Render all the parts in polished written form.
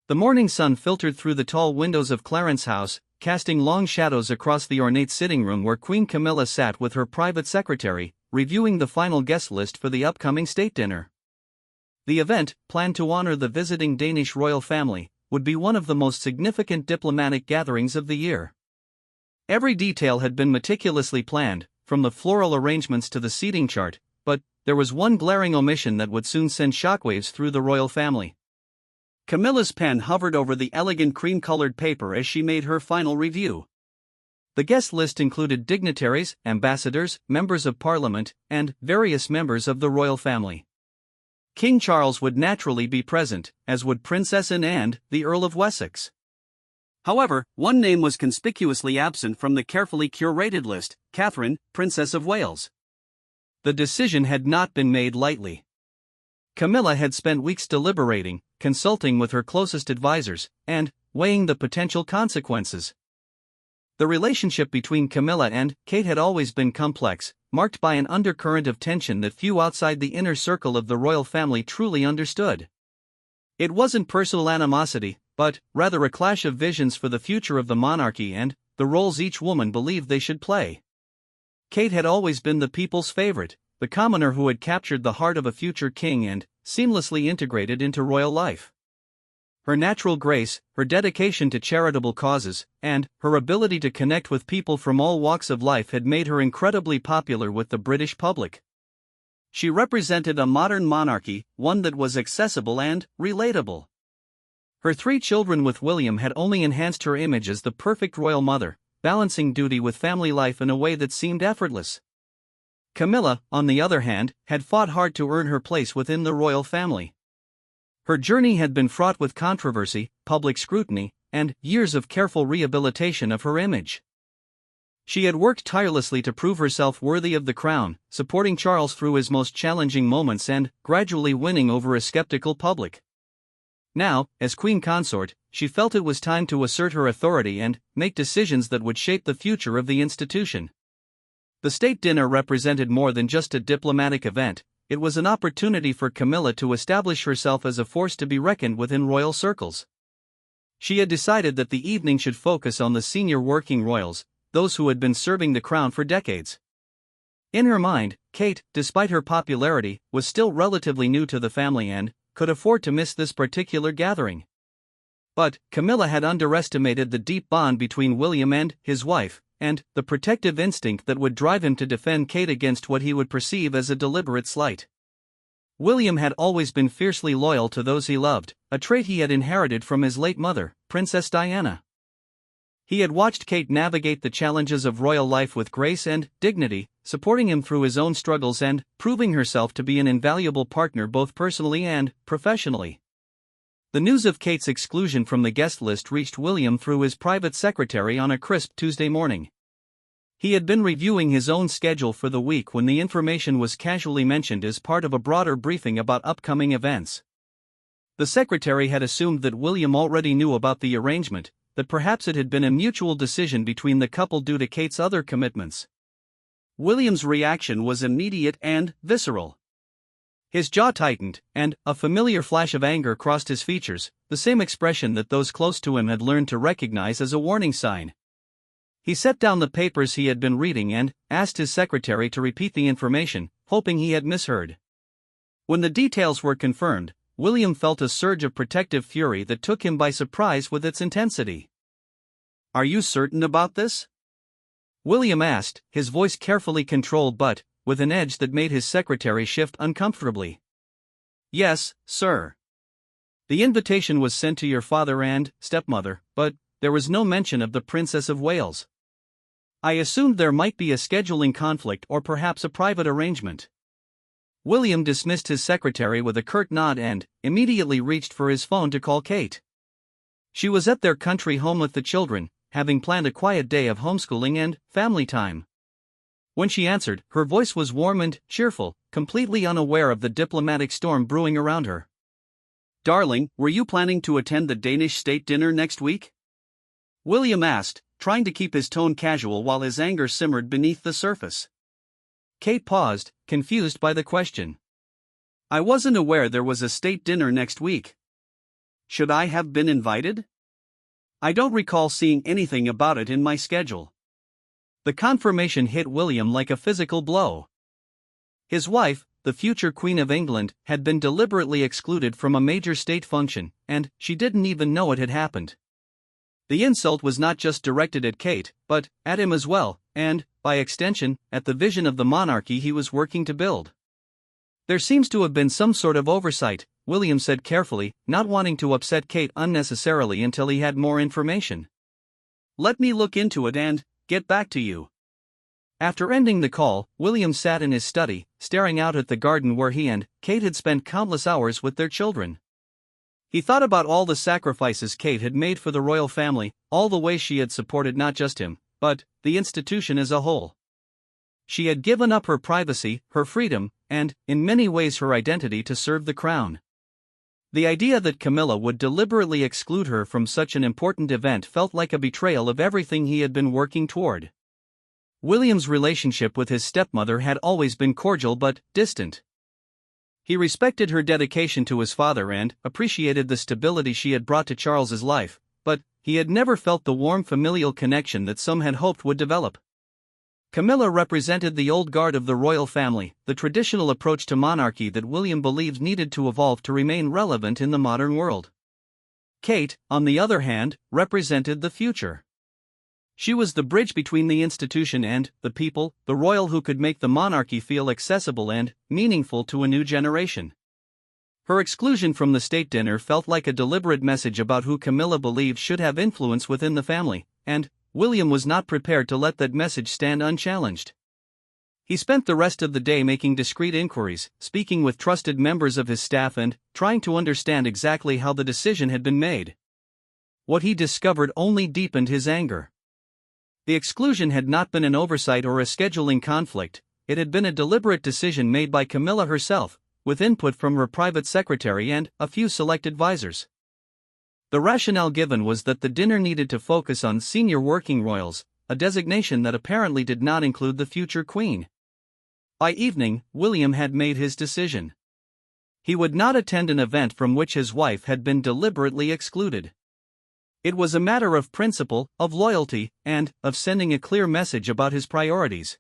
The morning sun filtered through the tall windows of Clarence's house, casting long shadows across the ornate sitting room where Queen Camilla sat with her private secretary, reviewing the final guest list for the upcoming state dinner. The event, planned to honor the visiting Danish royal family, would be one of the most significant diplomatic gatherings of the year. Every detail had been meticulously planned, from the floral arrangements to the seating chart, but there was one glaring omission that would soon send shockwaves through the royal family. Camilla's pen hovered over the elegant cream-colored paper as she made her final review. The guest list included dignitaries, ambassadors, members of parliament, and various members of the royal family. King Charles would naturally be present, as would Princess Anne and the Earl of Wessex. However, one name was conspicuously absent from the carefully curated list: Catherine, Princess of Wales. The decision had not been made lightly. Camilla had spent weeks deliberating, consulting with her closest advisors, and weighing the potential consequences. The relationship between Camilla and Kate had always been complex, marked by an undercurrent of tension that few outside the inner circle of the royal family truly understood. It wasn't personal animosity, but rather a clash of visions for the future of the monarchy and the roles each woman believed they should play. Kate had always been the people's favorite, the commoner who had captured the heart of a future king and seamlessly integrated into royal life. Her natural grace, her dedication to charitable causes, and her ability to connect with people from all walks of life had made her incredibly popular with the British public. She represented a modern monarchy, one that was accessible and relatable. Her 3 children with William had only enhanced her image as the perfect royal mother, balancing duty with family life in a way that seemed effortless. Camilla, on the other hand, had fought hard to earn her place within the royal family. Her journey had been fraught with controversy, public scrutiny, and years of careful rehabilitation of her image. She had worked tirelessly to prove herself worthy of the crown, supporting Charles through his most challenging moments and gradually winning over a skeptical public. Now, as queen consort, she felt it was time to assert her authority and make decisions that would shape the future of the institution. The state dinner represented more than just a diplomatic event. It was an opportunity for Camilla to establish herself as a force to be reckoned with in royal circles. She had decided that the evening should focus on the senior working royals, those who had been serving the crown for decades. In her mind, Kate, despite her popularity, was still relatively new to the family and could afford to miss this particular gathering. But Camilla had underestimated the deep bond between William and his wife, and the protective instinct that would drive him to defend Kate against what he would perceive as a deliberate slight. William had always been fiercely loyal to those he loved, a trait he had inherited from his late mother, Princess Diana. He had watched Kate navigate the challenges of royal life with grace and dignity, supporting him through his own struggles and proving herself to be an invaluable partner both personally and professionally. The news of Kate's exclusion from the guest list reached William through his private secretary on a crisp Tuesday morning. He had been reviewing his own schedule for the week when the information was casually mentioned as part of a broader briefing about upcoming events. The secretary had assumed that William already knew about the arrangement, that perhaps it had been a mutual decision between the couple due to Kate's other commitments. William's reaction was immediate and visceral. His jaw tightened, and a familiar flash of anger crossed his features, the same expression that those close to him had learned to recognize as a warning sign. He set down the papers he had been reading and asked his secretary to repeat the information, hoping he had misheard. When the details were confirmed, William felt a surge of protective fury that took him by surprise with its intensity. "Are you certain about this?" William asked, his voice carefully controlled but with an edge that made his secretary shift uncomfortably. "Yes, sir. The invitation was sent to your father and stepmother, but there was no mention of the Princess of Wales. I assumed there might be a scheduling conflict or perhaps a private arrangement." William dismissed his secretary with a curt nod and immediately reached for his phone to call Kate. She was at their country home with the children, having planned a quiet day of homeschooling and family time. When she answered, her voice was warm and cheerful, completely unaware of the diplomatic storm brewing around her. "Darling, were you planning to attend the Danish state dinner next week?" William asked, trying to keep his tone casual while his anger simmered beneath the surface. Kate paused, confused by the question. "I wasn't aware there was a state dinner next week." Should I have been invited? I don't recall seeing anything about it in my schedule. The confirmation hit William like a physical blow. His wife, the future Queen of England, had been deliberately excluded from a major state function, and she didn't even know it had happened. The insult was not just directed at Kate, but at him as well, and, by extension, at the vision of the monarchy he was working to build. There seems to have been some sort of oversight, William said carefully, not wanting to upset Kate unnecessarily until he had more information. Let me look into it and get back to you. After ending the call, William sat in his study, staring out at the garden where he and Kate had spent countless hours with their children. He thought about all the sacrifices Kate had made for the royal family, all the ways she had supported not just him, but the institution as a whole. She had given up her privacy, her freedom, and, in many ways, her identity to serve the crown. The idea that Camilla would deliberately exclude her from such an important event felt like a betrayal of everything he had been working toward. William's relationship with his stepmother had always been cordial but distant. He respected her dedication to his father and appreciated the stability she had brought to Charles's life, but he had never felt the warm familial connection that some had hoped would develop. Camilla represented the old guard of the royal family, the traditional approach to monarchy that William believed needed to evolve to remain relevant in the modern world. Kate, on the other hand, represented the future. She was the bridge between the institution and the people, the royal who could make the monarchy feel accessible and meaningful to a new generation. Her exclusion from the state dinner felt like a deliberate message about who Camilla believed should have influence within the family, and William was not prepared to let that message stand unchallenged. He spent the rest of the day making discreet inquiries, speaking with trusted members of his staff and trying to understand exactly how the decision had been made. What he discovered only deepened his anger. The exclusion had not been an oversight or a scheduling conflict, it had been a deliberate decision made by Camilla herself, with input from her private secretary and a few select advisors. The rationale given was that the dinner needed to focus on senior working royals, a designation that apparently did not include the future queen. By evening, William had made his decision. He would not attend an event from which his wife had been deliberately excluded. It was a matter of principle, of loyalty, and of sending a clear message about his priorities.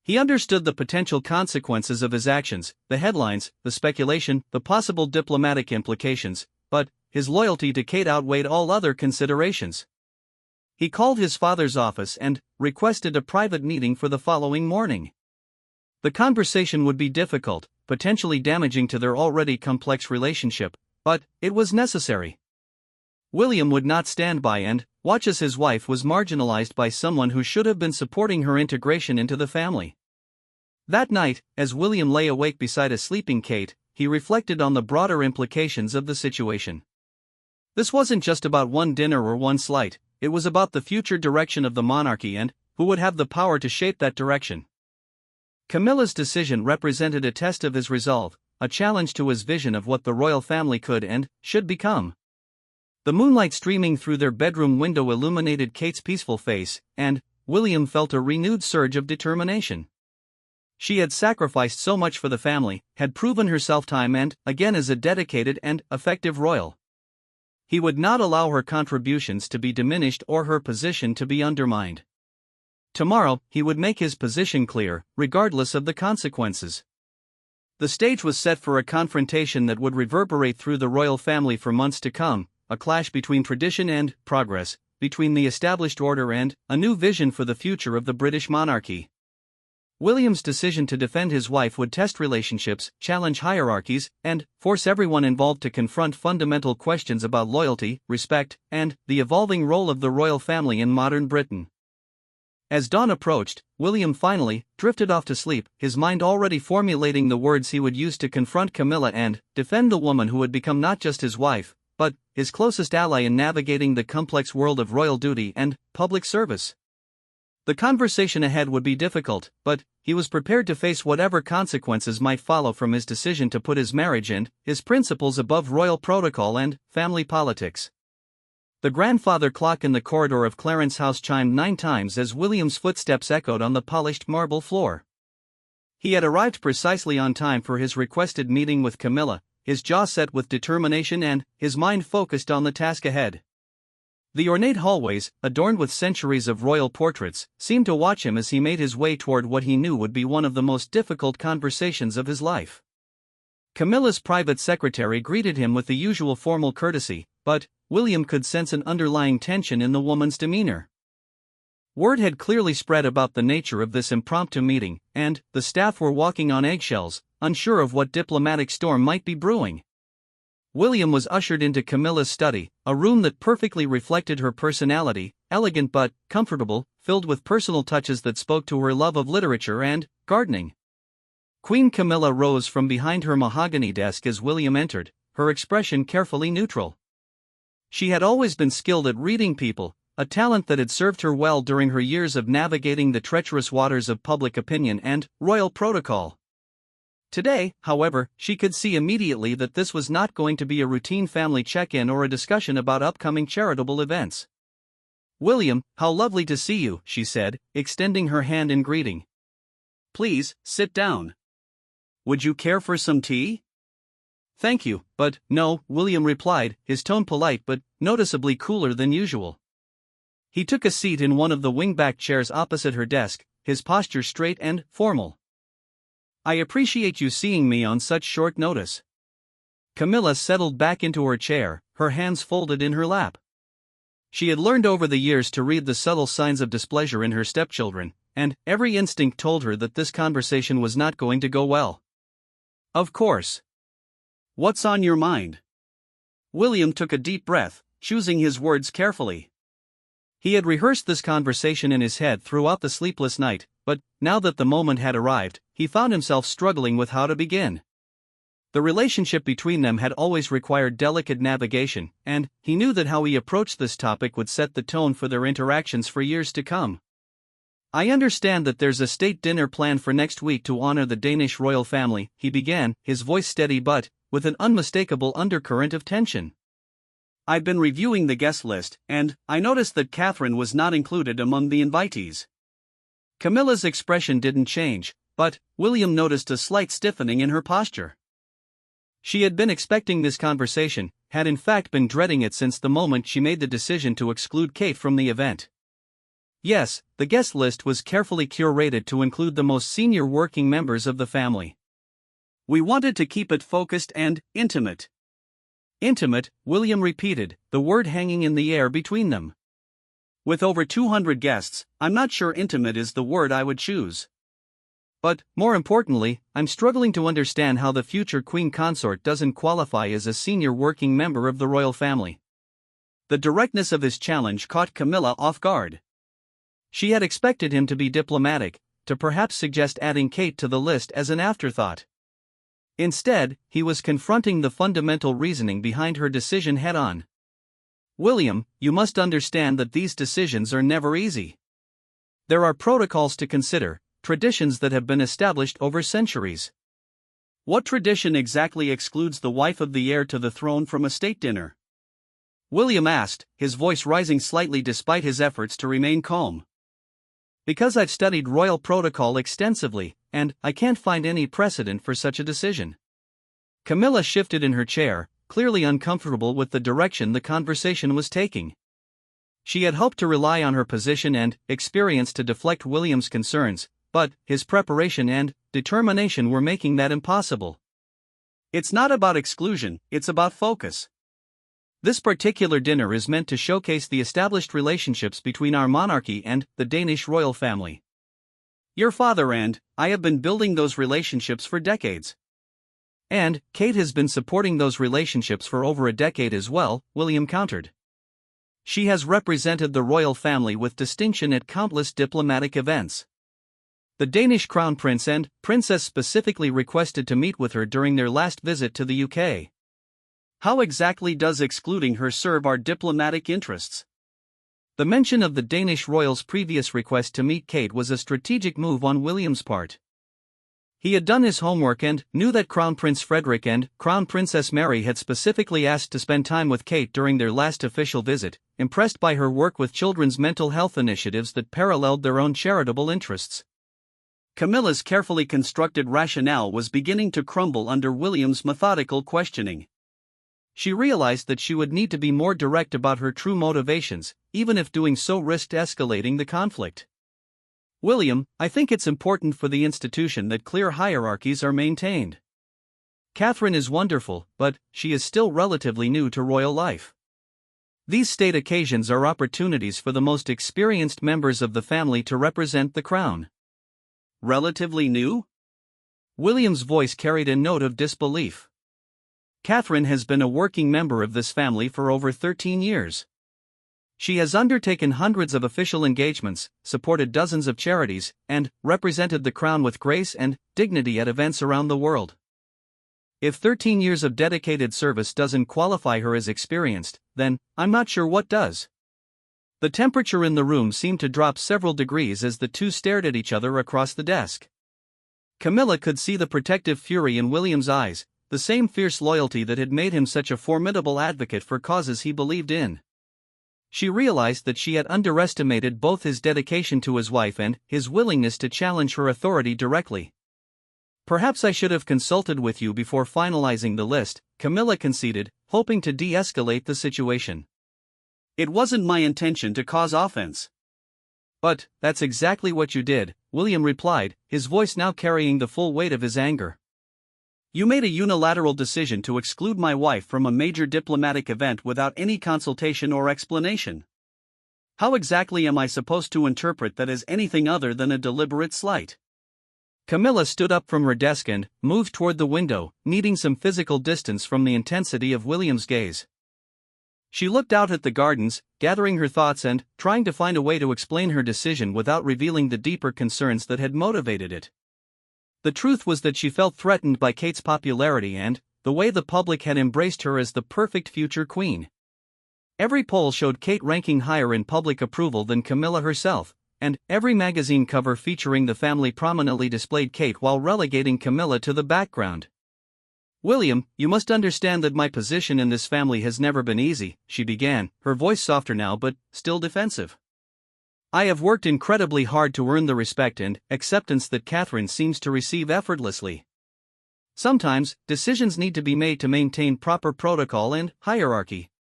He understood the potential consequences of his actions, the headlines, the speculation, the possible diplomatic implications, but his loyalty to Kate outweighed all other considerations. He called his father's office and requested a private meeting for the following morning. The conversation would be difficult, potentially damaging to their already complex relationship, but it was necessary. William would not stand by and watch as his wife was marginalized by someone who should have been supporting her integration into the family. That night, as William lay awake beside a sleeping Kate, he reflected on the broader implications of the situation. This wasn't just about one dinner or one slight, it was about the future direction of the monarchy and who would have the power to shape that direction. Camilla's decision represented a test of his resolve, a challenge to his vision of what the royal family could and should become. The moonlight streaming through their bedroom window illuminated Kate's peaceful face, and William felt a renewed surge of determination. She had sacrificed so much for the family, had proven herself time and again as a dedicated and effective royal. He would not allow her contributions to be diminished or her position to be undermined. Tomorrow, he would make his position clear, regardless of the consequences. The stage was set for a confrontation that would reverberate through the royal family for months to come, a clash between tradition and progress, between the established order and a new vision for the future of the British monarchy. William's decision to defend his wife would test relationships, challenge hierarchies, and force everyone involved to confront fundamental questions about loyalty, respect, and the evolving role of the royal family in modern Britain. As dawn approached, William finally drifted off to sleep, his mind already formulating the words he would use to confront Camilla and defend the woman who had become not just his wife, but his closest ally in navigating the complex world of royal duty and public service. The conversation ahead would be difficult, but he was prepared to face whatever consequences might follow from his decision to put his marriage and his principles above royal protocol and family politics. The grandfather clock in the corridor of Clarence House chimed 9 times as William's footsteps echoed on the polished marble floor. He had arrived precisely on time for his requested meeting with Camilla, his jaw set with determination and his mind focused on the task ahead. The ornate hallways, adorned with centuries of royal portraits, seemed to watch him as he made his way toward what he knew would be one of the most difficult conversations of his life. Camilla's private secretary greeted him with the usual formal courtesy, but William could sense an underlying tension in the woman's demeanor. Word had clearly spread about the nature of this impromptu meeting, and the staff were walking on eggshells, unsure of what diplomatic storm might be brewing. William was ushered into Camilla's study, a room that perfectly reflected her personality, elegant but comfortable, filled with personal touches that spoke to her love of literature and gardening. Queen Camilla rose from behind her mahogany desk as William entered, her expression carefully neutral. She had always been skilled at reading people, a talent that had served her well during her years of navigating the treacherous waters of public opinion and royal protocol. Today, however, she could see immediately that this was not going to be a routine family check-in or a discussion about upcoming charitable events. "William, how lovely to see you," she said, extending her hand in greeting. "Please, sit down. Would you care for some tea?" "Thank you, but no," William replied, his tone polite but noticeably cooler than usual. He took a seat in one of the wingback chairs opposite her desk, his posture straight and formal. "I appreciate you seeing me on such short notice." Camilla settled back into her chair, her hands folded in her lap. She had learned over the years to read the subtle signs of displeasure in her stepchildren, and every instinct told her that this conversation was not going to go well. "Of course. What's on your mind?" William took a deep breath, choosing his words carefully. He had rehearsed this conversation in his head throughout the sleepless night, but now that the moment had arrived, he found himself struggling with how to begin. The relationship between them had always required delicate navigation, and he knew that how he approached this topic would set the tone for their interactions for years to come. "I understand that there's a state dinner planned for next week to honor the Danish royal family," he began, his voice steady but with an unmistakable undercurrent of tension. "I've been reviewing the guest list, and I noticed that Catherine was not included among the invitees." Camilla's expression didn't change, but William noticed a slight stiffening in her posture. She had been expecting this conversation, had in fact been dreading it since the moment she made the decision to exclude Kate from the event. Yes, the guest list was carefully curated to include the most senior working members of the family. "We wanted to keep it focused and intimate." "Intimate," William repeated, the word hanging in the air between them. "With over 200 guests, I'm not sure intimate is the word I would choose." "But, more importantly, I'm struggling to understand how the future queen consort doesn't qualify as a senior working member of the royal family." The directness of his challenge caught Camilla off guard. She had expected him to be diplomatic, to perhaps suggest adding Kate to the list as an afterthought. Instead, he was confronting the fundamental reasoning behind her decision head-on. "William, you must understand that these decisions are never easy. There are protocols to consider, traditions that have been established over centuries." "What tradition exactly excludes the wife of the heir to the throne from a state dinner?" William asked, his voice rising slightly despite his efforts to remain calm. "Because I've studied royal protocol extensively, and I can't find any precedent for such a decision." Camilla shifted in her chair, clearly uncomfortable with the direction the conversation was taking. She had hoped to rely on her position and experience to deflect William's concerns, but his preparation and determination were making that impossible. "It's not about exclusion, it's about focus. This particular dinner is meant to showcase the established relationships between our monarchy and the Danish royal family. Your father and I have been building those relationships for decades." "And Kate has been supporting those relationships for over a decade as well," William countered. "She has represented the royal family with distinction at countless diplomatic events. The Danish crown prince and princess specifically requested to meet with her during their last visit to the UK. How exactly does excluding her serve our diplomatic interests?" The mention of the Danish royal's previous request to meet Kate was a strategic move on William's part. He had done his homework and knew that Crown Prince Frederick and Crown Princess Mary had specifically asked to spend time with Kate during their last official visit, impressed by her work with children's mental health initiatives that paralleled their own charitable interests. Camilla's carefully constructed rationale was beginning to crumble under William's methodical questioning. She realized that she would need to be more direct about her true motivations, even if doing so risked escalating the conflict. "William, I think it's important for the institution that clear hierarchies are maintained. Catherine is wonderful, but she is still relatively new to royal life. These state occasions are opportunities for the most experienced members of the family to represent the crown." "Relatively new?" William's voice carried a note of disbelief. "Catherine has been a working member of this family for over 13 years. She has undertaken hundreds of official engagements, supported dozens of charities, and represented the crown with grace and dignity at events around the world. If 13 years of dedicated service doesn't qualify her as experienced, then I'm not sure what does." The temperature in the room seemed to drop several degrees as the two stared at each other across the desk. Camilla could see the protective fury in William's eyes, the same fierce loyalty that had made him such a formidable advocate for causes he believed in. She realized that she had underestimated both his dedication to his wife and his willingness to challenge her authority directly. "Perhaps I should have consulted with you before finalizing the list," Camilla conceded, hoping to de-escalate the situation. "It wasn't my intention to cause offense." "But that's exactly what you did," William replied, his voice now carrying the full weight of his anger. "You made a unilateral decision to exclude my wife from a major diplomatic event without any consultation or explanation. How exactly am I supposed to interpret that as anything other than a deliberate slight?" Camilla stood up from her desk and moved toward the window, needing some physical distance from the intensity of William's gaze. She looked out at the gardens, gathering her thoughts and trying to find a way to explain her decision without revealing the deeper concerns that had motivated it. The truth was that she felt threatened by Kate's popularity and the way the public had embraced her as the perfect future queen. Every poll showed Kate ranking higher in public approval than Camilla herself, and every magazine cover featuring the family prominently displayed Kate while relegating Camilla to the background. "William, you must understand that my position in this family has never been easy," she began, her voice softer now but still defensive. "I have worked incredibly hard to earn the respect and acceptance that Catherine seems to receive effortlessly. Sometimes, decisions need to be made to maintain proper protocol and hierarchy.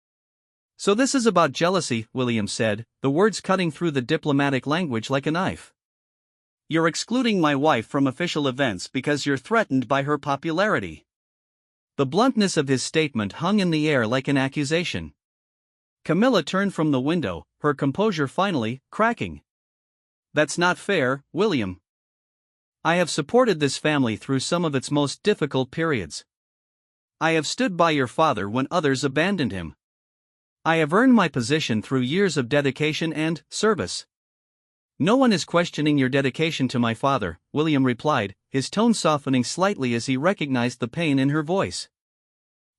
So this is about jealousy," William said, the words cutting through the diplomatic language like a knife. "You're excluding my wife from official events because you're threatened by her popularity." The bluntness of his statement hung in the air like an accusation. Camilla turned from the window, her composure finally cracking. "That's not fair, William. I have supported this family through some of its most difficult periods. I have stood by your father when others abandoned him. I have earned my position through years of dedication and service." "No one is questioning your dedication to my father," William replied, his tone softening slightly as he recognized the pain in her voice.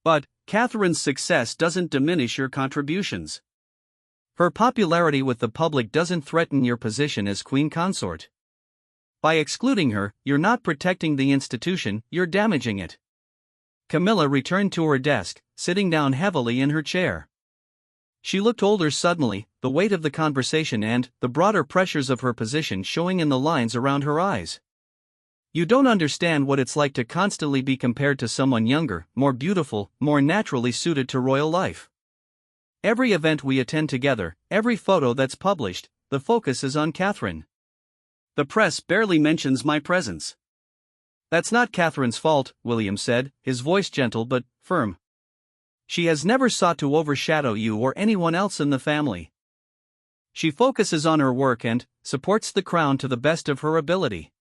"But Catherine's success doesn't diminish your contributions. Her popularity with the public doesn't threaten your position as queen consort. By excluding her, you're not protecting the institution, you're damaging it." Camilla returned to her desk, sitting down heavily in her chair. She looked older suddenly, the weight of the conversation and the broader pressures of her position showing in the lines around her eyes. "You don't understand what it's like to constantly be compared to someone younger, more beautiful, more naturally suited to royal life. Every event we attend together, every photo that's published, the focus is on Catherine. The press barely mentions my presence." "That's not Catherine's fault," William said, his voice gentle but firm. "She has never sought to overshadow you or anyone else in the family. She focuses on her work and supports the crown to the best of her ability.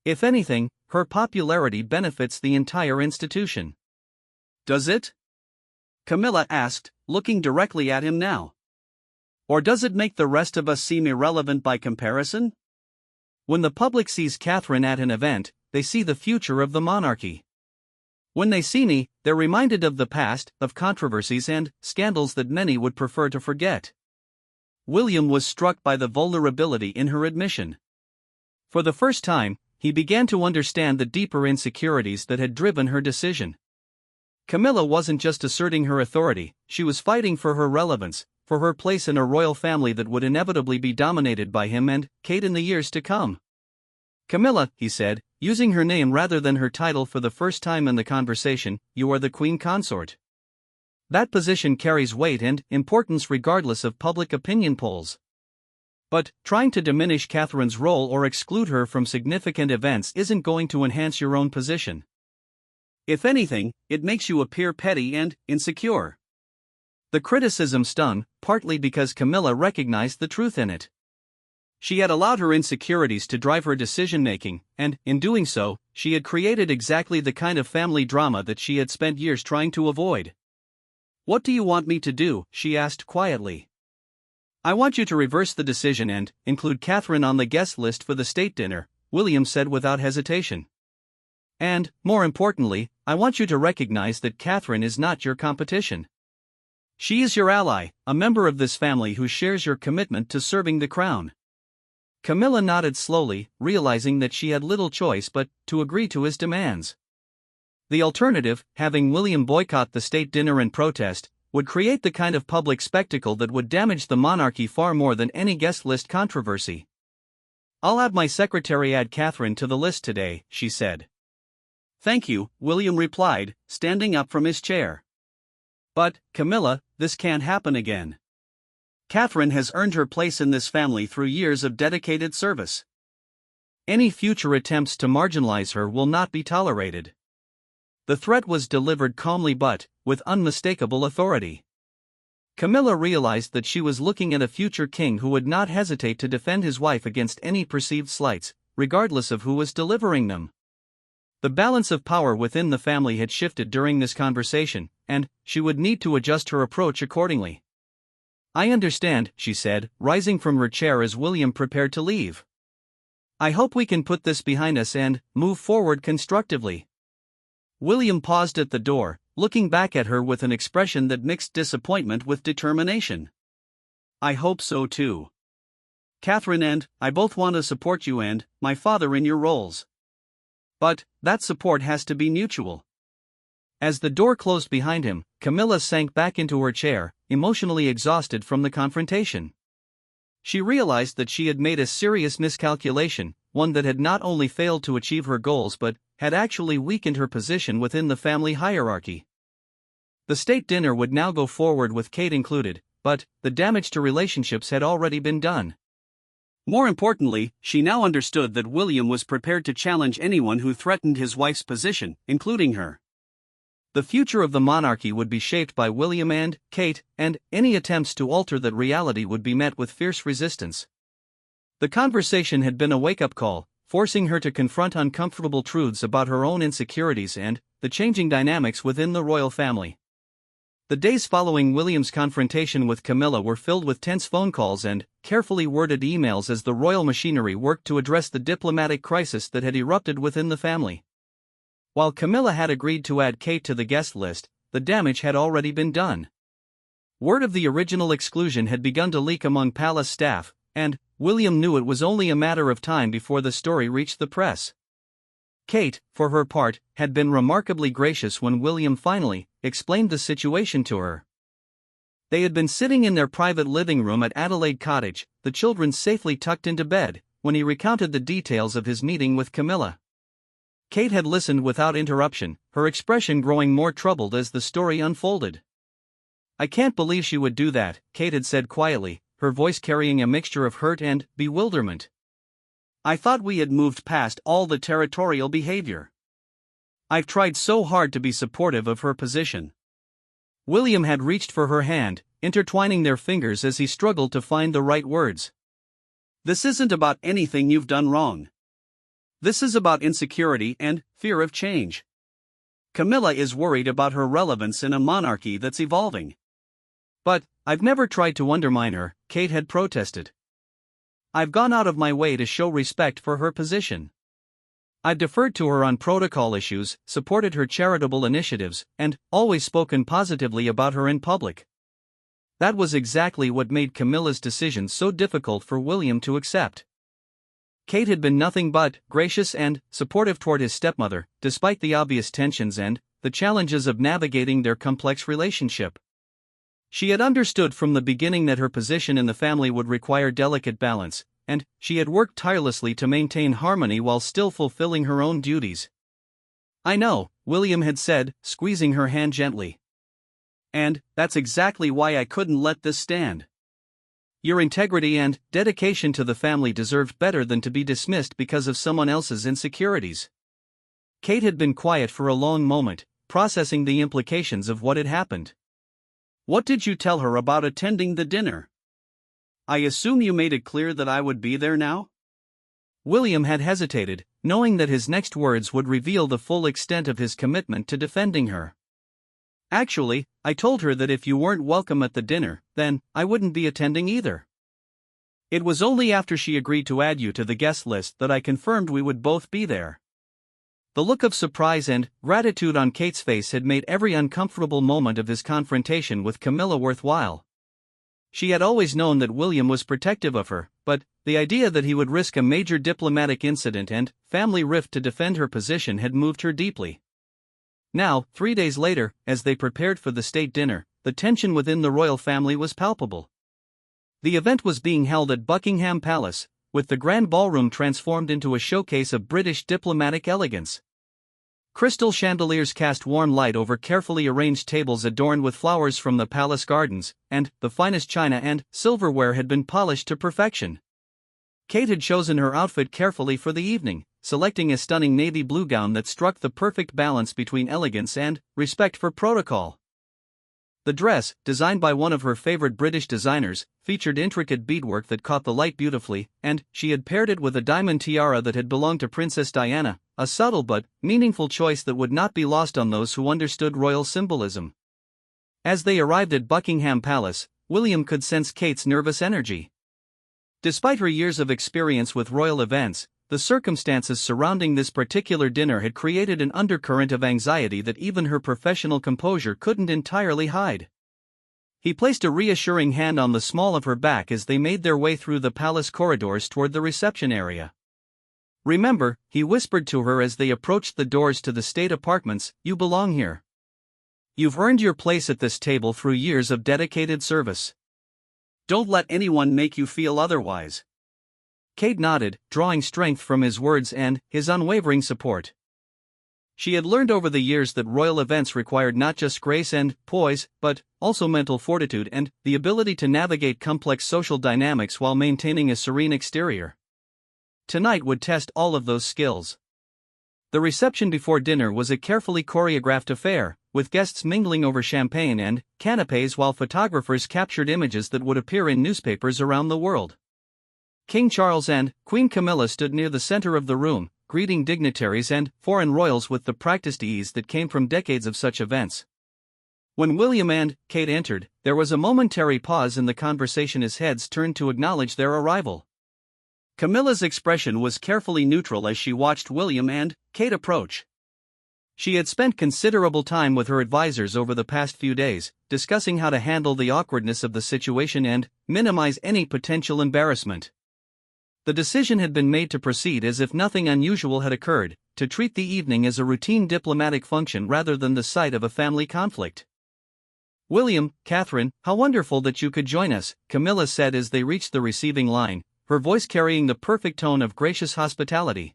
If anything, her popularity benefits the entire institution." "Does it?" Camilla asked, looking directly at him now. "Or does it make the rest of us seem irrelevant by comparison? When the public sees Catherine at an event, they see the future of the monarchy. When they see me, they're reminded of the past, of controversies and scandals that many would prefer to forget." William was struck by the vulnerability in her admission. For the first time, he began to understand the deeper insecurities that had driven her decision. Camilla wasn't just asserting her authority, she was fighting for her relevance, for her place in a royal family that would inevitably be dominated by him and Kate in the years to come. Camilla, he said, using her name rather than her title for the first time in the conversation, you are the queen consort. That position carries weight and importance regardless of public opinion polls. But, trying to diminish Catherine's role or exclude her from significant events isn't going to enhance your own position. If anything, it makes you appear petty and insecure. The criticism stung, partly because Camilla recognized the truth in it. She had allowed her insecurities to drive her decision-making, and, in doing so, she had created exactly the kind of family drama that she had spent years trying to avoid. "What do you want me to do?" she asked quietly. "I want you to reverse the decision and include Catherine on the guest list for the state dinner," William said without hesitation. "And, more importantly, I want you to recognize that Catherine is not your competition. She is your ally, a member of this family who shares your commitment to serving the crown." Camilla nodded slowly, realizing that she had little choice but to agree to his demands. The alternative, having William boycott the state dinner in protest, would create the kind of public spectacle that would damage the monarchy far more than any guest list controversy. "I'll have my secretary add Catherine to the list today," she said. "Thank you," William replied, standing up from his chair. "But, Camilla, this can't happen again. Catherine has earned her place in this family through years of dedicated service. Any future attempts to marginalize her will not be tolerated." The threat was delivered calmly but with unmistakable authority. Camilla realized that she was looking at a future king who would not hesitate to defend his wife against any perceived slights, regardless of who was delivering them. The balance of power within the family had shifted during this conversation, and she would need to adjust her approach accordingly. "I understand," she said, rising from her chair as William prepared to leave. "I hope we can put this behind us and move forward constructively." William paused at the door, looking back at her with an expression that mixed disappointment with determination. "I hope so too. Catherine and I both want to support you and my father in your roles. But that support has to be mutual." As the door closed behind him, Camilla sank back into her chair, emotionally exhausted from the confrontation. She realized that she had made a serious miscalculation, one that had not only failed to achieve her goals but had actually weakened her position within the family hierarchy. The state dinner would now go forward with Kate included, but the damage to relationships had already been done. More importantly, she now understood that William was prepared to challenge anyone who threatened his wife's position, including her. The future of the monarchy would be shaped by William and Kate, and any attempts to alter that reality would be met with fierce resistance. The conversation had been a wake-up call, forcing her to confront uncomfortable truths about her own insecurities and the changing dynamics within the royal family. The days following William's confrontation with Camilla were filled with tense phone calls and carefully worded emails as the royal machinery worked to address the diplomatic crisis that had erupted within the family. While Camilla had agreed to add Kate to the guest list, the damage had already been done. Word of the original exclusion had begun to leak among palace staff, and William knew it was only a matter of time before the story reached the press. Kate, for her part, had been remarkably gracious when William finally explained the situation to her. They had been sitting in their private living room at Adelaide Cottage, the children safely tucked into bed, when he recounted the details of his meeting with Camilla. Kate had listened without interruption, her expression growing more troubled as the story unfolded. "I can't believe she would do that," Kate had said quietly, her voice carrying a mixture of hurt and bewilderment. "I thought we had moved past all the territorial behavior. I've tried so hard to be supportive of her position." William had reached for her hand, intertwining their fingers as he struggled to find the right words. "This isn't about anything you've done wrong. This is about insecurity and fear of change. Camilla is worried about her relevance in a monarchy that's evolving." "But I've never tried to undermine her," Kate had protested. "I've gone out of my way to show respect for her position. I've deferred to her on protocol issues, supported her charitable initiatives, and always spoken positively about her in public." That was exactly what made Camilla's decision so difficult for William to accept. Kate had been nothing but gracious and supportive toward his stepmother, despite the obvious tensions and the challenges of navigating their complex relationship. She had understood from the beginning that her position in the family would require delicate balance, and she had worked tirelessly to maintain harmony while still fulfilling her own duties. "I know," William had said, squeezing her hand gently. "And that's exactly why I couldn't let this stand. Your integrity and dedication to the family deserved better than to be dismissed because of someone else's insecurities." Kate had been quiet for a long moment, processing the implications of what had happened. "What did you tell her about attending the dinner? I assume you made it clear that I would be there now?" William had hesitated, knowing that his next words would reveal the full extent of his commitment to defending her. "Actually, I told her that if you weren't welcome at the dinner, then I wouldn't be attending either. It was only after she agreed to add you to the guest list that I confirmed we would both be there." The look of surprise and gratitude on Kate's face had made every uncomfortable moment of his confrontation with Camilla worthwhile. She had always known that William was protective of her, but the idea that he would risk a major diplomatic incident and family rift to defend her position had moved her deeply. Now, 3 days later, as they prepared for the state dinner, the tension within the royal family was palpable. The event was being held at Buckingham Palace, with the grand ballroom transformed into a showcase of British diplomatic elegance. Crystal chandeliers cast warm light over carefully arranged tables adorned with flowers from the palace gardens, and the finest china and silverware had been polished to perfection. Kate had chosen her outfit carefully for the evening, selecting a stunning navy blue gown that struck the perfect balance between elegance and respect for protocol. The dress, designed by one of her favorite British designers, featured intricate beadwork that caught the light beautifully, and she had paired it with a diamond tiara that had belonged to Princess Diana, a subtle but meaningful choice that would not be lost on those who understood royal symbolism. As they arrived at Buckingham Palace, William could sense Kate's nervous energy. Despite her years of experience with royal events, the circumstances surrounding this particular dinner had created an undercurrent of anxiety that even her professional composure couldn't entirely hide. He placed a reassuring hand on the small of her back as they made their way through the palace corridors toward the reception area. "Remember," he whispered to her as they approached the doors to the state apartments, "you belong here. You've earned your place at this table through years of dedicated service. Don't let anyone make you feel otherwise." Kate nodded, drawing strength from his words and his unwavering support. She had learned over the years that royal events required not just grace and poise, but also mental fortitude and the ability to navigate complex social dynamics while maintaining a serene exterior. Tonight would test all of those skills. The reception before dinner was a carefully choreographed affair, with guests mingling over champagne and canapés while photographers captured images that would appear in newspapers around the world. King Charles and Queen Camilla stood near the center of the room, greeting dignitaries and foreign royals with the practiced ease that came from decades of such events. When William and Kate entered, there was a momentary pause in the conversation as heads turned to acknowledge their arrival. Camilla's expression was carefully neutral as she watched William and Kate approach. She had spent considerable time with her advisors over the past few days, discussing how to handle the awkwardness of the situation and minimize any potential embarrassment. The decision had been made to proceed as if nothing unusual had occurred, to treat the evening as a routine diplomatic function rather than the site of a family conflict. "William, Catherine, how wonderful that you could join us," Camilla said as they reached the receiving line, her voice carrying the perfect tone of gracious hospitality.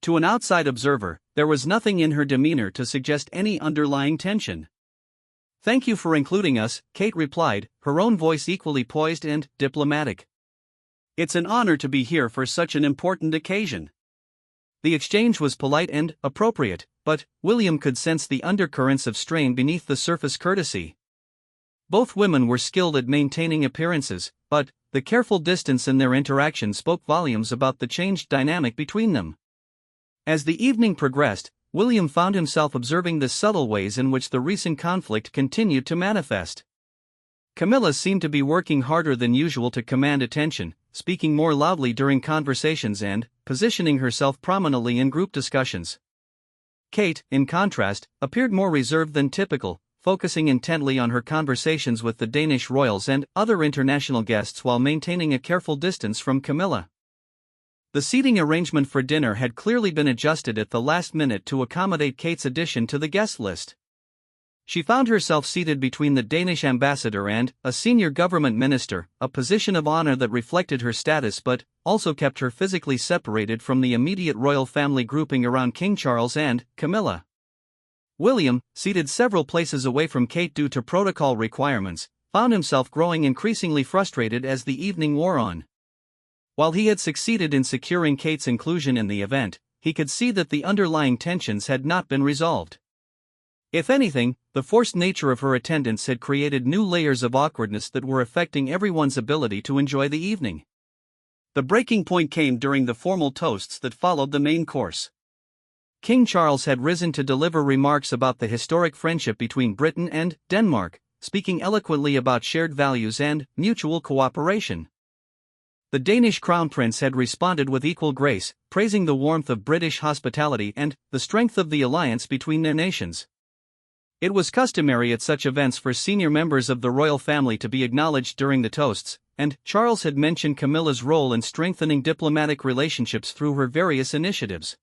To an outside observer, there was nothing in her demeanor to suggest any underlying tension. "Thank you for including us," Kate replied, her own voice equally poised and diplomatic. "It's an honor to be here for such an important occasion." The exchange was polite and appropriate, but William could sense the undercurrents of strain beneath the surface courtesy. Both women were skilled at maintaining appearances, but the careful distance in their interaction spoke volumes about the changed dynamic between them. As the evening progressed, William found himself observing the subtle ways in which the recent conflict continued to manifest. Camilla seemed to be working harder than usual to command attention, speaking more loudly during conversations and positioning herself prominently in group discussions. Kate, in contrast, appeared more reserved than typical, focusing intently on her conversations with the Danish royals and other international guests while maintaining a careful distance from Camilla. The seating arrangement for dinner had clearly been adjusted at the last minute to accommodate Kate's addition to the guest list. She found herself seated between the Danish ambassador and a senior government minister, a position of honor that reflected her status but also kept her physically separated from the immediate royal family grouping around King Charles and Camilla. William, seated several places away from Kate due to protocol requirements, found himself growing increasingly frustrated as the evening wore on. While he had succeeded in securing Kate's inclusion in the event, he could see that the underlying tensions had not been resolved. If anything, the forced nature of her attendance had created new layers of awkwardness that were affecting everyone's ability to enjoy the evening. The breaking point came during the formal toasts that followed the main course. King Charles had risen to deliver remarks about the historic friendship between Britain and Denmark, speaking eloquently about shared values and mutual cooperation. The Danish crown prince had responded with equal grace, praising the warmth of British hospitality and the strength of the alliance between their nations. It was customary at such events for senior members of the royal family to be acknowledged during the toasts, and Charles had mentioned Camilla's role in strengthening diplomatic relationships through her various initiatives.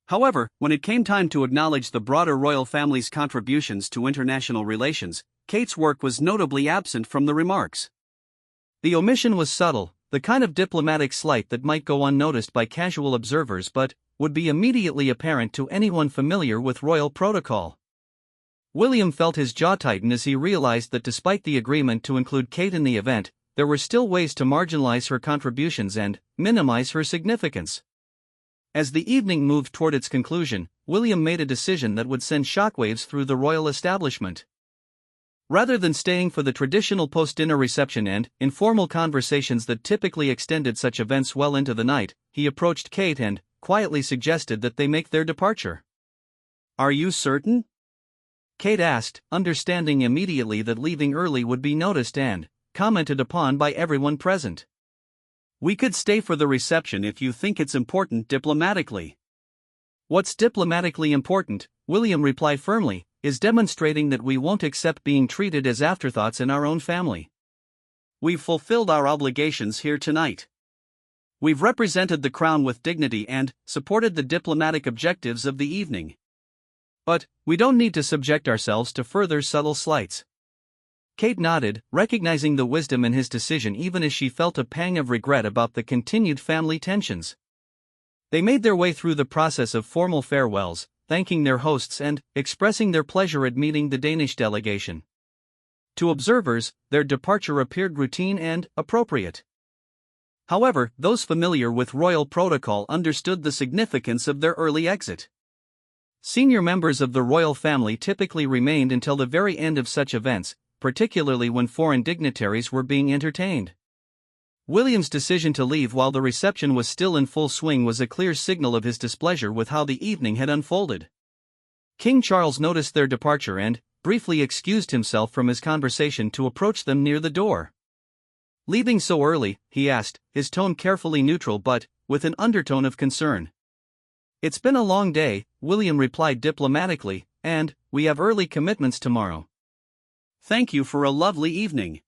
However, when it came time to acknowledge the broader royal family's contributions to international relations, Kate's work was notably absent from the remarks. The omission was subtle, the kind of diplomatic slight that might go unnoticed by casual observers but would be immediately apparent to anyone familiar with royal protocol. William felt his jaw tighten as he realized that despite the agreement to include Kate in the event, there were still ways to marginalize her contributions and minimize her significance. As the evening moved toward its conclusion, William made a decision that would send shockwaves through the royal establishment. Rather than staying for the traditional post-dinner reception and informal conversations that typically extended such events well into the night, he approached Kate and quietly suggested that they make their departure. "Are you certain?" Kate asked, understanding immediately that leaving early would be noticed and commented upon by everyone present. "We could stay for the reception if you think it's important diplomatically." "What's diplomatically important," William replied firmly, "is demonstrating that we won't accept being treated as afterthoughts in our own family. We've fulfilled our obligations here tonight. We've represented the crown with dignity and supported the diplomatic objectives of the evening. But we don't need to subject ourselves to further subtle slights." Kate nodded, recognizing the wisdom in his decision even as she felt a pang of regret about the continued family tensions. They made their way through the process of formal farewells, thanking their hosts and expressing their pleasure at meeting the Danish delegation. To observers, their departure appeared routine and appropriate. However, those familiar with royal protocol understood the significance of their early exit. Senior members of the royal family typically remained until the very end of such events, particularly when foreign dignitaries were being entertained. William's decision to leave while the reception was still in full swing was a clear signal of his displeasure with how the evening had unfolded. King Charles noticed their departure and briefly excused himself from his conversation to approach them near the door. "Leaving so early?" he asked, his tone carefully neutral but with an undertone of concern. "It's been a long day," William replied diplomatically, "and we have early commitments tomorrow." "Thank you for a lovely evening."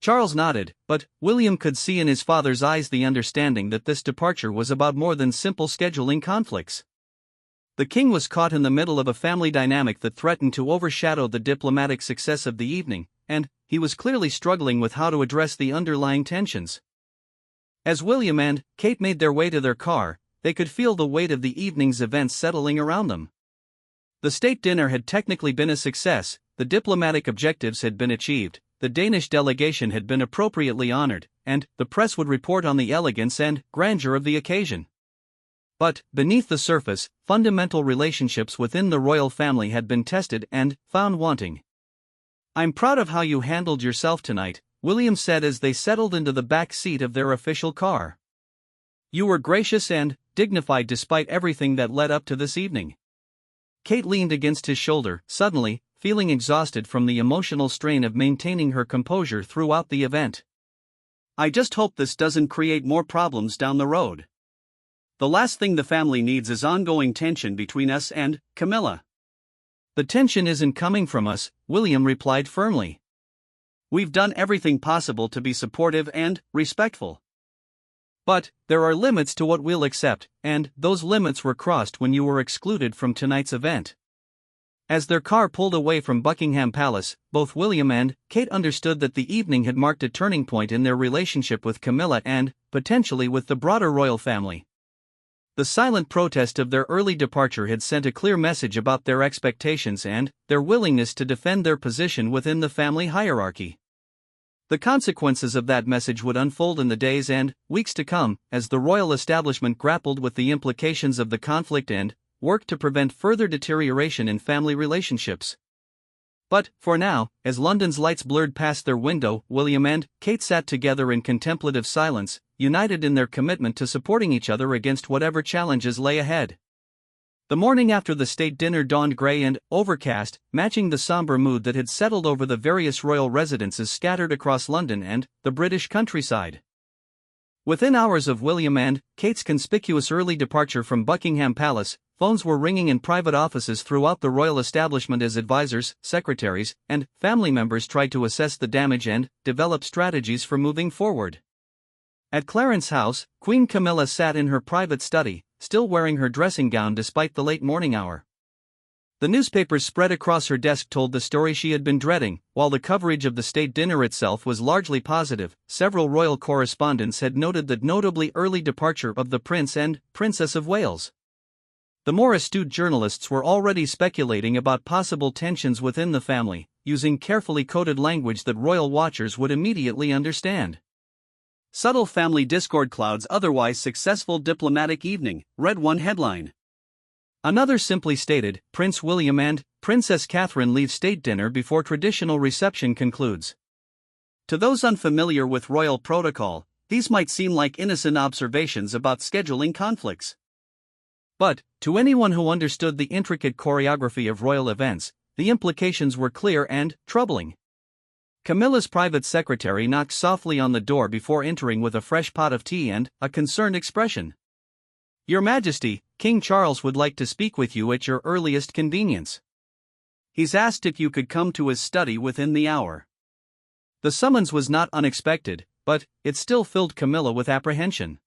Charles nodded, but William could see in his father's eyes the understanding that this departure was about more than simple scheduling conflicts. The king was caught in the middle of a family dynamic that threatened to overshadow the diplomatic success of the evening, and he was clearly struggling with how to address the underlying tensions. As William and Kate made their way to their car, they could feel the weight of the evening's events settling around them. The state dinner had technically been a success, the diplomatic objectives had been achieved, the Danish delegation had been appropriately honored, and the press would report on the elegance and grandeur of the occasion. But, beneath the surface, fundamental relationships within the royal family had been tested and found wanting. "I'm proud of how you handled yourself tonight," William said as they settled into the back seat of their official car. "You were gracious and dignified despite everything that led up to this evening." Kate leaned against his shoulder, suddenly, feeling exhausted from the emotional strain of maintaining her composure throughout the event. "I just hope this doesn't create more problems down the road. The last thing the family needs is ongoing tension between us and Camilla." "The tension isn't coming from us," William replied firmly. "We've done everything possible to be supportive and respectful. But there are limits to what we'll accept, and those limits were crossed when you were excluded from tonight's event." As their car pulled away from Buckingham Palace, both William and Kate understood that the evening had marked a turning point in their relationship with Camilla and, potentially, with the broader royal family. The silent protest of their early departure had sent a clear message about their expectations and their willingness to defend their position within the family hierarchy. The consequences of that message would unfold in the days and weeks to come, as the royal establishment grappled with the implications of the conflict and worked to prevent further deterioration in family relationships. But, for now, as London's lights blurred past their window, William and Kate sat together in contemplative silence, united in their commitment to supporting each other against whatever challenges lay ahead. The morning after the state dinner dawned grey and overcast, matching the somber mood that had settled over the various royal residences scattered across London and the British countryside. Within hours of William and Kate's conspicuous early departure from Buckingham Palace, phones were ringing in private offices throughout the royal establishment as advisors, secretaries, and family members tried to assess the damage and develop strategies for moving forward. At Clarence House, Queen Camilla sat in her private study, still wearing her dressing gown despite the late morning hour. The newspapers spread across her desk told the story she had been dreading, while the coverage of the state dinner itself was largely positive. Several royal correspondents had noted the notably early departure of the Prince and Princess of Wales. The more astute journalists were already speculating about possible tensions within the family, using carefully coded language that royal watchers would immediately understand. Subtle family discord clouds otherwise successful diplomatic evening, read one headline. Another simply stated, Prince William and Princess Catherine leave state dinner before traditional reception concludes. To those unfamiliar with royal protocol, these might seem like innocent observations about scheduling conflicts. But, to anyone who understood the intricate choreography of royal events, the implications were clear and troubling. Camilla's private secretary knocked softly on the door before entering with a fresh pot of tea and a concerned expression. "Your Majesty, King Charles would like to speak with you at your earliest convenience. He's asked if you could come to his study within the hour." The summons was not unexpected, but it still filled Camilla with apprehension.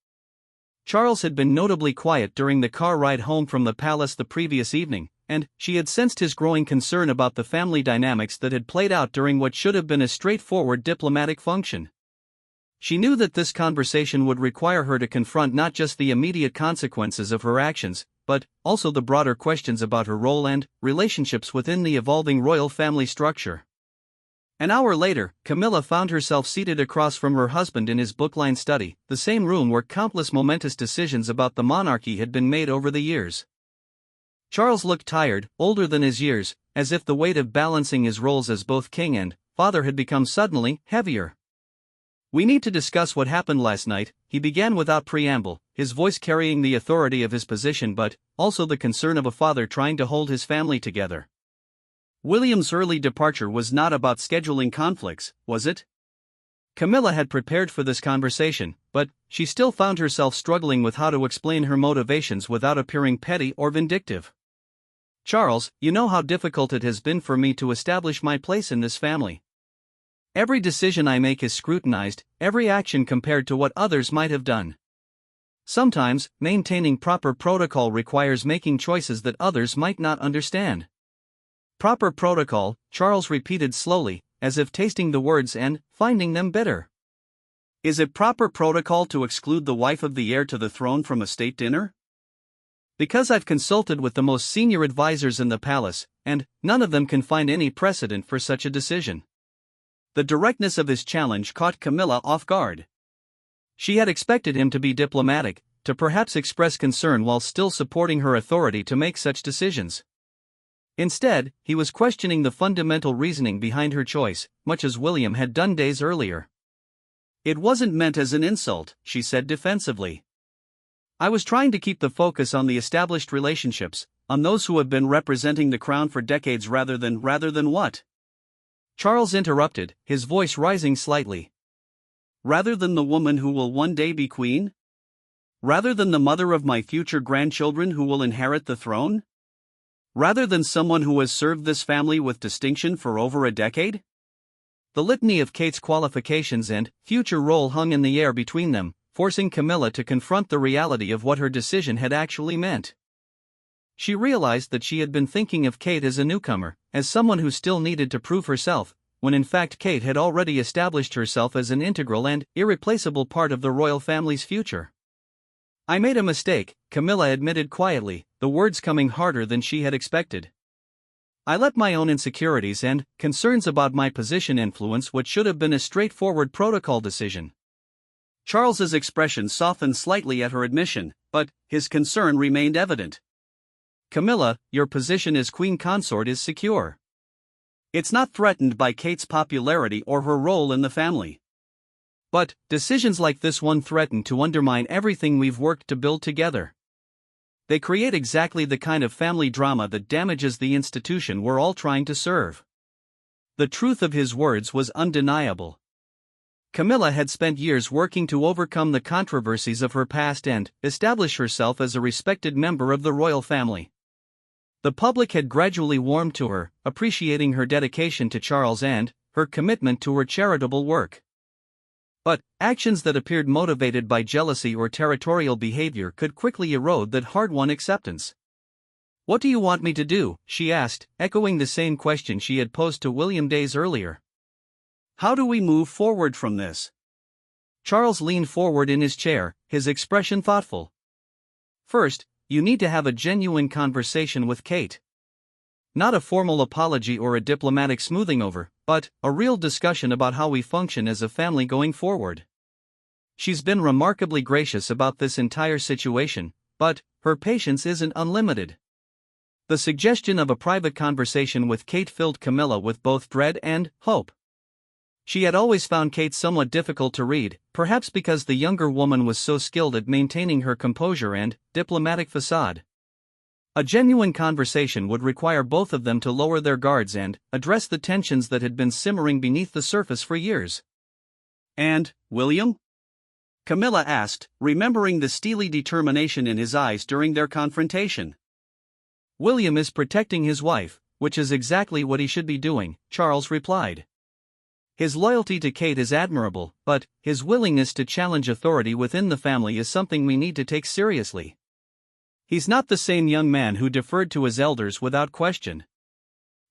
Charles had been notably quiet during the car ride home from the palace the previous evening, and she had sensed his growing concern about the family dynamics that had played out during what should have been a straightforward diplomatic function. She knew that this conversation would require her to confront not just the immediate consequences of her actions, but also the broader questions about her role and relationships within the evolving royal family structure. An hour later, Camilla found herself seated across from her husband in his book-lined study, the same room where countless momentous decisions about the monarchy had been made over the years. Charles looked tired, older than his years, as if the weight of balancing his roles as both king and father had become suddenly heavier. "We need to discuss what happened last night," he began without preamble, his voice carrying the authority of his position but also the concern of a father trying to hold his family together. William's early departure was not about scheduling conflicts, was it? Camilla had prepared for this conversation, but she still found herself struggling with how to explain her motivations without appearing petty or vindictive. "Charles, you know how difficult it has been for me to establish my place in this family. Every decision I make is scrutinized, every action compared to what others might have done. Sometimes, maintaining proper protocol requires making choices that others might not understand." "Proper protocol," Charles repeated slowly, as if tasting the words and finding them bitter. "Is it proper protocol to exclude the wife of the heir to the throne from a state dinner?" "Because I've consulted with the most senior advisors in the palace, and none of them can find any precedent for such a decision." The directness of his challenge caught Camilla off guard. She had expected him to be diplomatic, to perhaps express concern while still supporting her authority to make such decisions. Instead, he was questioning the fundamental reasoning behind her choice, much as William had done days earlier. "It wasn't meant as an insult," she said defensively. "I was trying to keep the focus on the established relationships, on those who have been representing the crown for decades rather than what?" Charles interrupted, his voice rising slightly. "Rather than the woman who will one day be queen? Rather than the mother of my future grandchildren who will inherit the throne? Rather than someone who has served this family with distinction for over a decade?" The litany of Kate's qualifications and future role hung in the air between them, forcing Camilla to confront the reality of what her decision had actually meant. She realized that she had been thinking of Kate as a newcomer, as someone who still needed to prove herself, when in fact Kate had already established herself as an integral and irreplaceable part of the royal family's future. "I made a mistake," Camilla admitted quietly, the words coming harder than she had expected. "I let my own insecurities and concerns about my position influence what should have been a straightforward protocol decision." Charles's expression softened slightly at her admission, but his concern remained evident. "Camilla, your position as queen consort is secure. It's not threatened by Kate's popularity or her role in the family. But decisions like this one threaten to undermine everything we've worked to build together. They create exactly the kind of family drama that damages the institution we're all trying to serve." The truth of his words was undeniable. Camilla had spent years working to overcome the controversies of her past and establish herself as a respected member of the royal family. The public had gradually warmed to her, appreciating her dedication to Charles and her commitment to her charitable work. But actions that appeared motivated by jealousy or territorial behavior could quickly erode that hard-won acceptance. "What do you want me to do?" she asked, echoing the same question she had posed to William days earlier. "How do we move forward from this?" Charles leaned forward in his chair, his expression thoughtful. "First, you need to have a genuine conversation with Kate. Not a formal apology or a diplomatic smoothing over, but a real discussion about how we function as a family going forward. She's been remarkably gracious about this entire situation, but her patience isn't unlimited." The suggestion of a private conversation with Kate filled Camilla with both dread and hope. She had always found Kate somewhat difficult to read, perhaps because the younger woman was so skilled at maintaining her composure and diplomatic facade. A genuine conversation would require both of them to lower their guards and address the tensions that had been simmering beneath the surface for years. "And William?" Camilla asked, remembering the steely determination in his eyes during their confrontation. "William is protecting his wife, which is exactly what he should be doing," Charles replied. "His loyalty to Kate is admirable, but his willingness to challenge authority within the family is something we need to take seriously. He's not the same young man who deferred to his elders without question.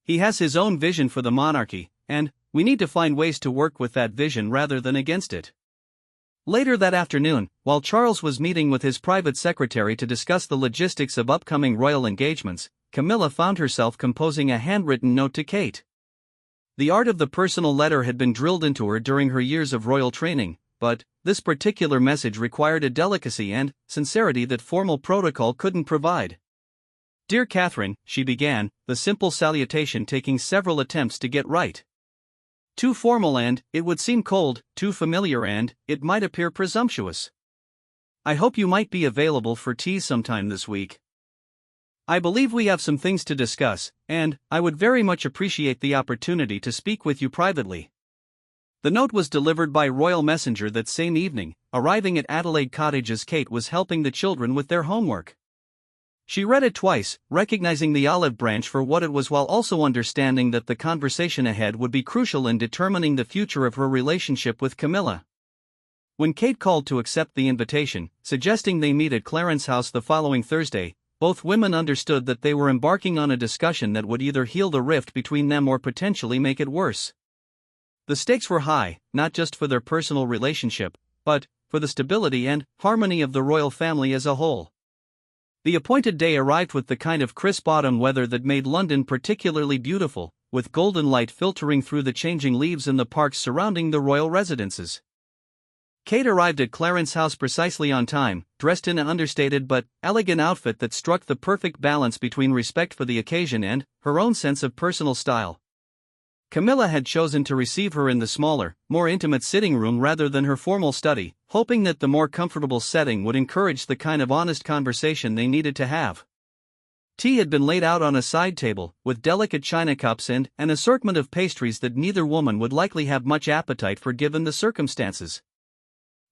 He has his own vision for the monarchy, and we need to find ways to work with that vision rather than against it." Later that afternoon, while Charles was meeting with his private secretary to discuss the logistics of upcoming royal engagements, Camilla found herself composing a handwritten note to Kate. The art of the personal letter had been drilled into her during her years of royal training, but this particular message required a delicacy and sincerity that formal protocol couldn't provide. "Dear Catherine," she began, the simple salutation taking several attempts to get right. "Too formal and it would seem cold, too familiar and it might appear presumptuous. I hope you might be available for tea sometime this week. I believe we have some things to discuss, and I would very much appreciate the opportunity to speak with you privately." The note was delivered by royal messenger that same evening, arriving at Adelaide Cottage as Kate was helping the children with their homework. She read it twice, recognizing the olive branch for what it was while also understanding that the conversation ahead would be crucial in determining the future of her relationship with Camilla. When Kate called to accept the invitation, suggesting they meet at Clarence House the following Thursday, both women understood that they were embarking on a discussion that would either heal the rift between them or potentially make it worse. The stakes were high, not just for their personal relationship, but for the stability and harmony of the royal family as a whole. The appointed day arrived with the kind of crisp autumn weather that made London particularly beautiful, with golden light filtering through the changing leaves in the parks surrounding the royal residences. Kate arrived at Clarence House precisely on time, dressed in an understated but elegant outfit that struck the perfect balance between respect for the occasion and her own sense of personal style. Camilla had chosen to receive her in the smaller, more intimate sitting room rather than her formal study, hoping that the more comfortable setting would encourage the kind of honest conversation they needed to have. Tea had been laid out on a side table, with delicate china cups and an assortment of pastries that neither woman would likely have much appetite for given the circumstances.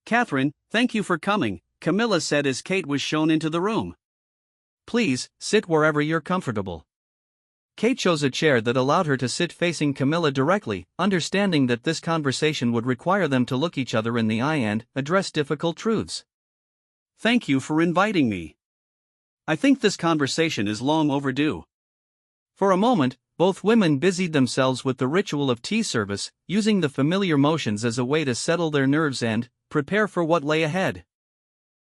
"Catherine, thank you for coming," Camilla said as Kate was shown into the room. "Please, sit wherever you're comfortable." Kate chose a chair that allowed her to sit facing Camilla directly, understanding that this conversation would require them to look each other in the eye and address difficult truths. "Thank you for inviting me. I think this conversation is long overdue. For a moment, both women busied themselves with the ritual of tea service, using the familiar motions as a way to settle their nerves and prepare for what lay ahead.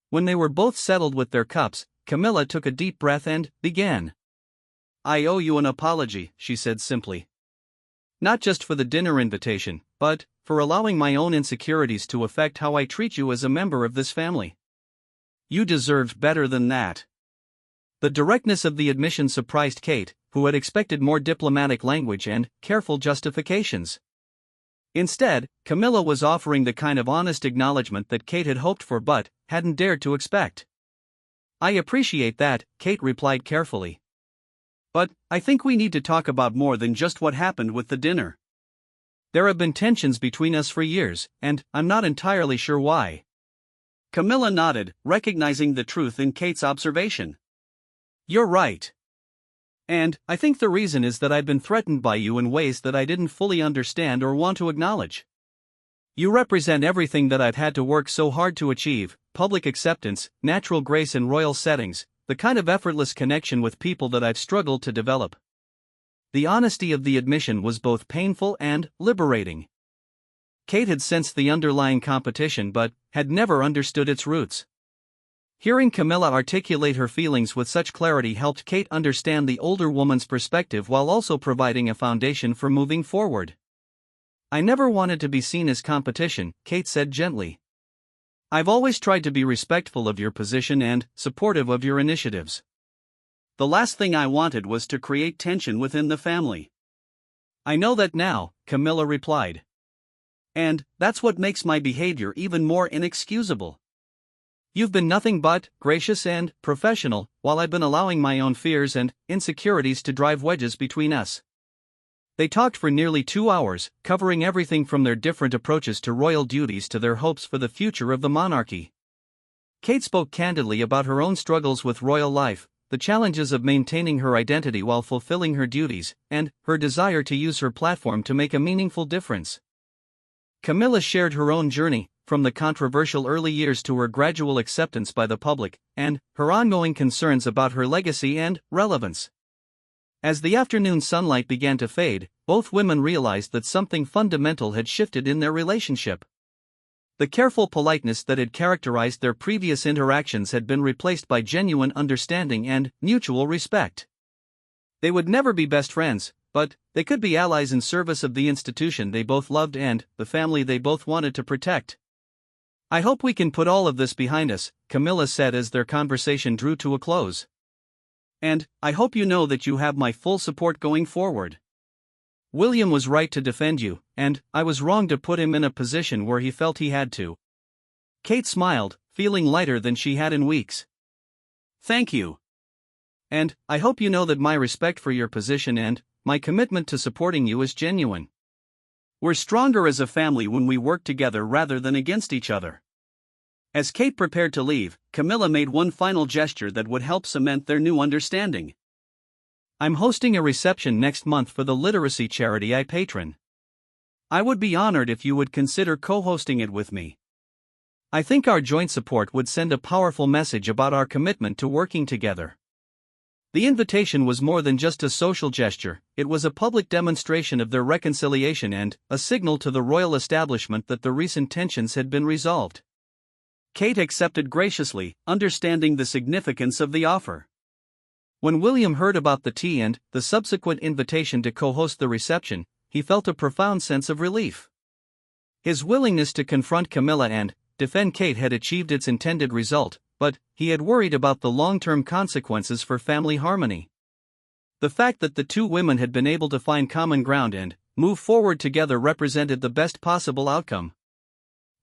When they were both settled with their cups, Camilla took a deep breath and began. "I owe you an apology," she said simply. "Not just for the dinner invitation, but for allowing my own insecurities to affect how I treat you as a member of this family. You deserved better than that." The directness of the admission surprised Kate, who had expected more diplomatic language and careful justifications. Instead, Camilla was offering the kind of honest acknowledgement that Kate had hoped for but hadn't dared to expect. "I appreciate that," Kate replied carefully. "But I think we need to talk about more than just what happened with the dinner. There have been tensions between us for years, and I'm not entirely sure why." Camilla nodded, recognizing the truth in Kate's observation. "You're right. And I think the reason is that I've been threatened by you in ways that I didn't fully understand or want to acknowledge. You represent everything that I've had to work so hard to achieve: public acceptance, natural grace in royal settings, the kind of effortless connection with people that I've struggled to develop." The honesty of the admission was both painful and liberating. Kate had sensed the underlying competition but had never understood its roots. Hearing Camilla articulate her feelings with such clarity helped Kate understand the older woman's perspective while also providing a foundation for moving forward. "I never wanted to be seen as competition," Kate said gently. "I've always tried to be respectful of your position and supportive of your initiatives. The last thing I wanted was to create tension within the family." "I know that now," Camilla replied. "And that's what makes my behavior even more inexcusable. You've been nothing but gracious and professional, while I've been allowing my own fears and insecurities to drive wedges between us." They talked for nearly 2 hours, covering everything from their different approaches to royal duties to their hopes for the future of the monarchy. Kate spoke candidly about her own struggles with royal life, the challenges of maintaining her identity while fulfilling her duties, and her desire to use her platform to make a meaningful difference. Camilla shared her own journey, from the controversial early years to her gradual acceptance by the public, and her ongoing concerns about her legacy and relevance. As the afternoon sunlight began to fade, both women realized that something fundamental had shifted in their relationship. The careful politeness that had characterized their previous interactions had been replaced by genuine understanding and mutual respect. They would never be best friends, but they could be allies in service of the institution they both loved and the family they both wanted to protect. "I hope we can put all of this behind us," Camilla said as their conversation drew to a close. "And I hope you know that you have my full support going forward. William was right to defend you, and I was wrong to put him in a position where he felt he had to." Kate smiled, feeling lighter than she had in weeks. "Thank you. And I hope you know that my respect for your position and my commitment to supporting you is genuine. We're stronger as a family when we work together rather than against each other." As Kate prepared to leave, Camilla made one final gesture that would help cement their new understanding. "I'm hosting a reception next month for the literacy charity I patron. I would be honored if you would consider co-hosting it with me. I think our joint support would send a powerful message about our commitment to working together." The invitation was more than just a social gesture, it was a public demonstration of their reconciliation and a signal to the royal establishment that the recent tensions had been resolved. Kate accepted graciously, understanding the significance of the offer. When William heard about the tea and the subsequent invitation to co-host the reception, he felt a profound sense of relief. His willingness to confront Camilla and defend Kate had achieved its intended result, but he had worried about the long-term consequences for family harmony. The fact that the two women had been able to find common ground and move forward together represented the best possible outcome.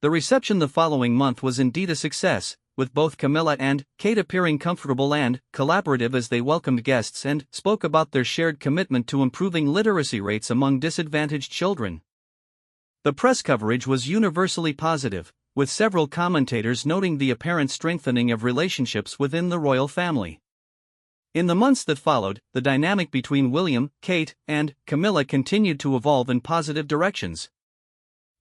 The reception the following month was indeed a success, with both Camilla and Kate appearing comfortable and collaborative as they welcomed guests and spoke about their shared commitment to improving literacy rates among disadvantaged children. The press coverage was universally positive, with several commentators noting the apparent strengthening of relationships within the royal family. In the months that followed, the dynamic between William, Kate, and Camilla continued to evolve in positive directions.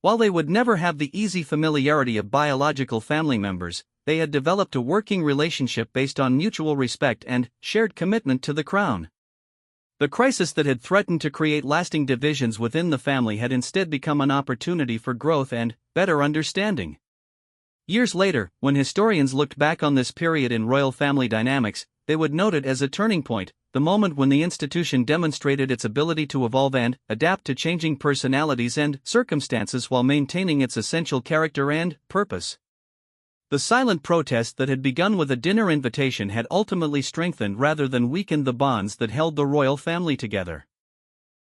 While they would never have the easy familiarity of biological family members, they had developed a working relationship based on mutual respect and shared commitment to the crown. The crisis that had threatened to create lasting divisions within the family had instead become an opportunity for growth and better understanding. Years later, when historians looked back on this period in royal family dynamics, they would note it as a turning point, the moment when the institution demonstrated its ability to evolve and adapt to changing personalities and circumstances while maintaining its essential character and purpose. The silent protest that had begun with a dinner invitation had ultimately strengthened rather than weakened the bonds that held the royal family together.